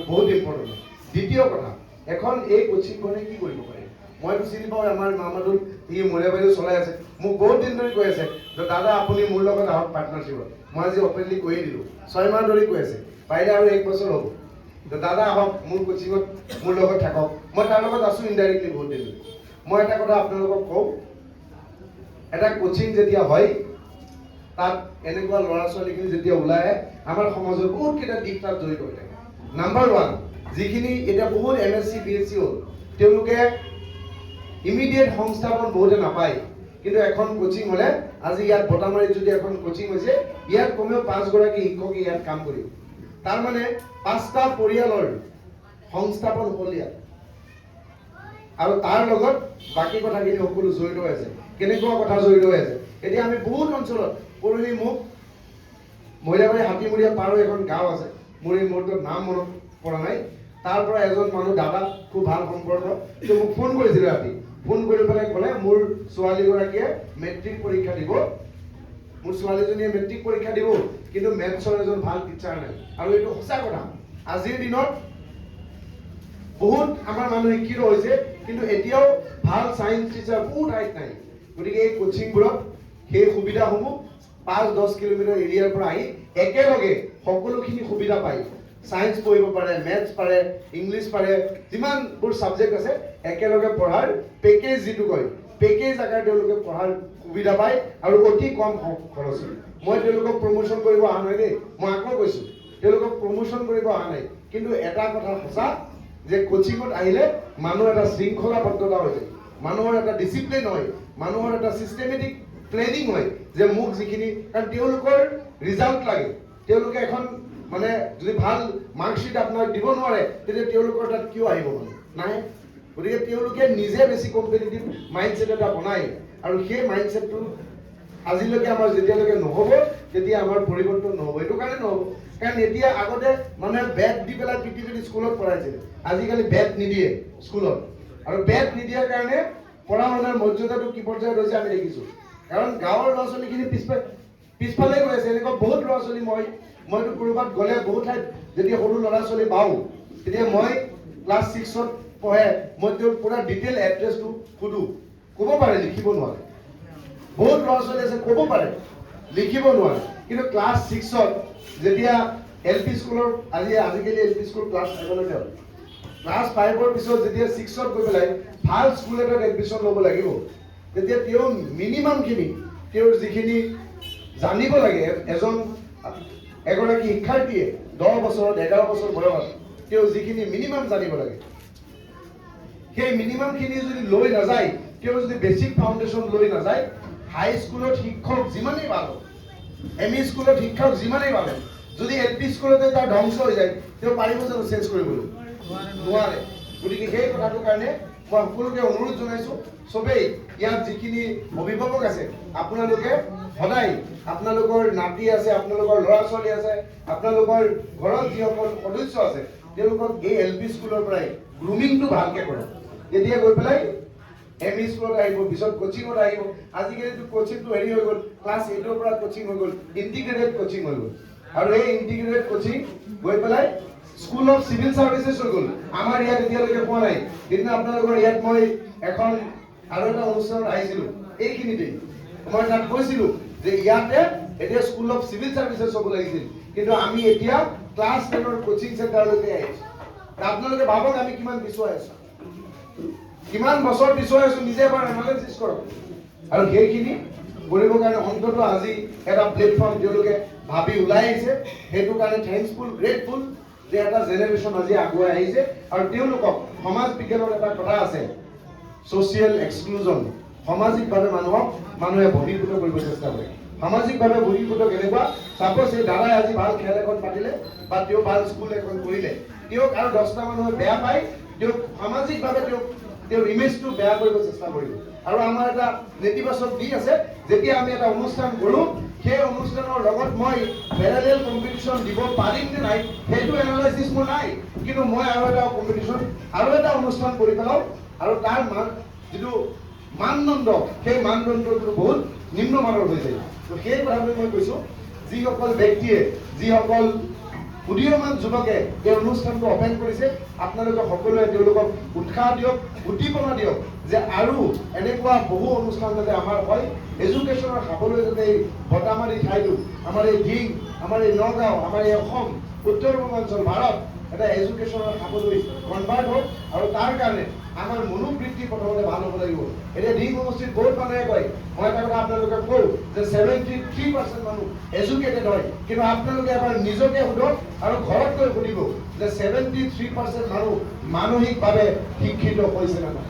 বহুত ইম্পৰ্টেণ্ট। দ্বিতীয় কথা, এখন এই কোচিংখনে কি কৰিব পাৰে? মইতো চিনি পাওঁ, আমাৰ মামাটোত সি মূৰে বাইদেউ চলাই আছে, মোক বহুত দিন ধৰি কৈ আছে যে দাদা আপুনি মোৰ লগত আহক পাৰ্টনাৰশ্বিপত। মই আজি অপেনলি কৈয়ে দিলোঁ, 6 মাহ ধৰি কৈ আছে, পাৰিলে আৰু 1 বছৰ হ'ব। দাদা আহক মোৰ কোচিঙত, মোৰ লগত থাকক। মই তাৰ লগত আছোঁ ইনডাইৰেক্টলি বহুত দিন ধৰি। মই এটা কথা আপোনালোকক কওঁ, এটা কোচিং যেতিয়া হয়, তাত এনেকুৱা ল'ৰা ছোৱালীখিনি যেতিয়া ওলাই আহে, আমাৰ সমাজৰ বহুতকেইটা দিশ তাত জড়িত হৈ থাকে। নাম্বাৰ 1, যিখিনি এতিয়া বহুত MSc BSc হ'ল, তেওঁলোকে ইমিডিয়েট সংস্থাপন বহুতে নাপায়, কিন্তু এখন কোচিং হ'লে, আজি ইয়াত বটামাৰীত যদি এখন কোচিং হৈছে, ইয়াত কমেও 5 গৰাকী শিক্ষকে ইয়াত কাম কৰিব। তাৰমানে 5টা পৰিয়ালৰ সংস্থাপন হ'ল ইয়াত, আৰু তাৰ লগত বাকী কথাখিনি সকলো জড়িত হৈ আছে। কেনেকুৱা কথা জড়িত হৈ আছে? এতিয়া আমি বহুত অঞ্চলত, পৰহি মোক মহিলাবাৰী হাতীমূৰীয়া পাৰো এখন গাঁও আছে, মোৰ এই মুহূৰ্তত নাম মনত পৰা নাই, তাৰ পৰা এজন মানুহ দাদা, খুব ভাল সম্পৰ্ক, তেওঁ মোক ফোন কৰিছিলে ৰাতি। ফোন কৰি পেলাই ক'লে মোৰ ছোৱালীগৰাকীয়ে মেট্ৰিক পৰীক্ষা দিব, মোৰ ছোৱালীজনীয়ে মেট্ৰিক পৰীক্ষা দিব, কিন্তু মেথছৰ এজন ভাল টিচাৰ নাই। আৰু এইটো সঁচা কথা, আজিৰ দিনত বহুত আমাৰ মানুহ শিক্ষিত হৈছে, কিন্তু এতিয়াও ভাল ছায়েন্স টিচাৰ বহুত ঠাইত নাই। গতিকে এই কোচিংবোৰত সেই সুবিধাসমূহ 5-10 কিলোমিটাৰ এৰিয়াৰ পৰা আহি একেলগে সকলোখিনি সুবিধা পায়। ছায়েন্স পঢ়িব পাৰে, মেথছ পাৰে, ইংলিছ পাৰে, যিমানবোৰ ছাবজেক্ট আছে একেলগে পঢ়াৰ পেকেজ যিটো কয়, পেকেজ আকাৰে তেওঁলোকে পঢ়াৰ সুবিধা পায় আৰু অতি কম খৰচ। মই তেওঁলোকক প্ৰমোশ্যন কৰিব অহা নাই দেই, মই আকৌ কৈছোঁ, তেওঁলোকক প্ৰমোশ্যন কৰিব অহা নাই, কিন্তু এটা কথা সঁচা যে কোচিঙত আহিলে মানুহৰ এটা শৃংখলাবদ্ধতা হৈ যায়, মানুহৰ এটা ডিচিপ্লিন হয়, মানুহৰ এটা চিষ্টেমেটিক প্লেনিং হয়, যে মোক যিখিনি, কাৰণ তেওঁলোকৰ ৰিজাল্ট লাগে, তেওঁলোকে এখন মানে যদি ভাল মাৰ্কশ্বিট আপোনাক দিব নোৱাৰে, তেতিয়া তেওঁলোকৰ তাত কিয় আহিব মানে নাহে। গতিকে তেওঁলোকে নিজে বেছি কম্পিটিটিভ মাইণ্ডছেট এটা বনায়, আৰু সেই মাইণ্ডছেটটো আজিলৈকে আমাৰ যেতিয়ালৈকে নহ'ব, তেতিয়া আমাৰ পৰিৱৰ্তন নহ'ব। এইটো কাৰণে নহ'ব, কাৰণ এতিয়া আগতে মানুহে বেট দি পেলাই পিটি স্কুলত পঢ়াইছিলে, আজিকালি বেট নিদিয়ে স্কুলত, আৰু বেট নিদিয়াৰ কাৰণে পঢ়া শুনাৰ মৰ্যাদাটো কি পৰ্যায়ত হৈছে আমি দেখিছোঁ। কাৰণ গাঁৱৰ ল'ৰা ছোৱালীখিনি পিছফালে গৈ আছে। এনেকুৱা বহুত ল'ৰা ছোৱালী মইতো ক'ৰবাত গ'লে বহুত ঠাইত যদি সৰু ল'ৰা ছোৱালী পাওঁ, তেতিয়া মই ক্লাছ 6ত পঢ়ে, মই তেওঁৰ পুৰা ডিটেইল এড্ৰেছটো সুধোঁ, ক'ব পাৰে, লিখিব নোৱাৰে। বহুত ল'ৰা ছোৱালী আছে ক'ব পাৰে, লিখিব নোৱাৰে, কিন্তু ক্লাছ 6ত যেতিয়া LP স্কুলৰ, আজিকালি LP স্কুল ক্লাছ 5লৈকে হ'ল, ক্লাছ 5ৰ পিছত যেতিয়া 6ত গৈ পেলাই ভাল স্কুল এটাত এডমিশ্যন ল'ব লাগিব, তেতিয়া তেওঁ মিনিমামখিনি তেওঁৰ যিখিনি জানিব লাগে, এগৰাকী শিক্ষাৰ্থীয়ে 10 বছৰ 11 বছৰ বয়সত তেওঁ যিখিনি মিনিমাম জানিব লাগে, সেই মিনিমামখিনি যদি লৈ নাযায়, তেওঁ যদি বেছিক ফাউণ্ডেশ্যন লৈ নাযায়, হাই স্কুলত শিক্ষক যিমানেই ভাল, ME স্কুলত শিক্ষক যিমানেই ভাল, যদি LP স্কুলতে তাৰ ধ্বংস হৈ যায়, তেওঁ পাৰিব জানো চেঞ্জ কৰিবলৈ? নোৱাৰে। গতিকে সেই কথাটোৰ কাৰণে মই সকলোকে অনুৰোধ জনাইছোঁ, চবেই ইয়াত যিখিনি অভিভাৱক আছে, আপোনালোকে সদায় আপোনালোকৰ নাতি আছে, আপোনালোকৰ ল'ৰা ছোৱালী আছে, আপোনালোকৰ ঘৰত যিসকল সদস্য আছে, তেওঁলোকক এই LP স্কুলৰ পৰাই গ্ৰুমিংটো ভালকৈ কৰক। এতিয়া গৈ পেলাই ME স্কুলত আহিব, পিছত কোচিঙত আহিব। আজিকালিতো কোচিংটো হেৰি হৈ গ'ল, ক্লাছ 8ৰ পৰা কোচিং হৈ গ'ল, ইণ্টিগ্ৰেটেড কোচিং হৈ গ'ল, আৰু এই ইণ্টিগ্ৰেটেড কোচিং গৈ পেলাই স্কুল অফ চিভিল চাৰ্ভিচেছ হৈ গ'ল। আমাৰ ইয়াত এতিয়ালৈকে পোৱা নাই। সেইদিনা আপোনালোকৰ ইয়াত মই এখন আৰু এটা অনুষ্ঠানত আহিছিলোঁ, এইখিনিতেই মই তাত কৈছিলোঁ যে ইয়াতে এতিয়া স্কুল অফ চিভিল চাৰ্ভিচেছ হ'ব লাগিছিল, কিন্তু আমি এতিয়া ক্লাছ 10ৰ কোচিং চেণ্টাৰলৈকে আহিছোঁ। আপোনালোকে ভাবক আমি কিমান পিছুৱাই আছোঁ, কিমান বছৰ পিছুৱাই আছোঁ, নিজে এবাৰ এনালাইচিছ কৰক। আৰু সেইখিনি কৰিবৰ কাৰণে অন্ততঃ আজি এটা প্লেটফৰ্ম তেওঁলোকে ভাবি ওলাই আহিছে, সেইটো কাৰণে থেংকফুল, গ্ৰেটফুল যে এটা জেনেৰেশ্যন আজি আগুৱাই আহিছে। আৰু তেওঁলোকক সমাজ বিজ্ঞানৰ এটা কথা আছে, ছ'চিয়েল এক্সক্লুজন, সামাজিকভাৱে মানুহে বহিৰ্ভূত কৰিব চেষ্টা কৰে। সামাজিকভাৱে বহিৰ্ভূত কেনেকুৱা? চাপ'জ এই দাদাই আজি ভাল খেল এখন পাতিলে বা তেওঁ ভাল স্কুল এখন কৰিলে, তেওঁক আৰু 10টা মানুহে বেয়া পায়, তেওঁক সামাজিকভাৱে তেওঁৰ ইমেজটো বেয়া কৰিব চেষ্টা কৰিব। আৰু আমাৰ এটা নেতিবাচক দিশ আছে, যেতিয়া আমি এটা অনুষ্ঠান কৰোঁ, সেই অনুষ্ঠানৰ লগত মই পেৰেলেল কম্পিটিশ্যন দিব পাৰিম নে নাই, সেইটো এনালাইচিছ মোৰ নাই, কিন্তু মই আৰু এটা কম্পিটিশ্যন, আৰু এটা অনুষ্ঠান কৰি পেলাওঁ, আৰু তাৰ যিটো মানদণ্ড, সেই মানদণ্ডটো বহুত নিম্নমানৰ হৈ যায়। তো সেই কথাটো মই কৈছোঁ, যিসকল ব্যক্তিয়ে যিসকল উদীয়মান যুৱকে এই অনুষ্ঠানটো অপেন কৰিছে। আপোনালোকে সকলোৱে তেওঁলোকক উৎসাহ দিয়ক, উদ্দীপনা দিয়ক যে আৰু এনেকুৱা বহু অনুষ্ঠান যাতে আমাৰ হয়, এডুকেশ্যনৰ খাবলৈ যাতে এই বটামাৰী ঠাইটো, আমাৰ এই ডিং, আমাৰ এই নগাঁও, আমাৰ এই অসম, উত্তৰ পূৰ্বাঞ্চল ভাৰত এটা এডুকেশ্যনৰ খাবলৈ কনভাৰ্ট হওক। আৰু তাৰ কাৰণে আমাৰ মনোবৃত্তি প্ৰথমতে ভাল হ'ব লাগিব। এতিয়া ডিং সমষ্টিত বহুত মানুহে কয়, মই এটা কথা আপোনালোকে কওঁ যে 73% মানুহ এডুকেটেড হয়, কিন্তু আপোনালোকে এবাৰ নিজকে সোধক আৰু ঘৰত গৈ সুধিব যে 73% মানুহ মানসিকভাৱে শিক্ষিত হৈছে নে নাই।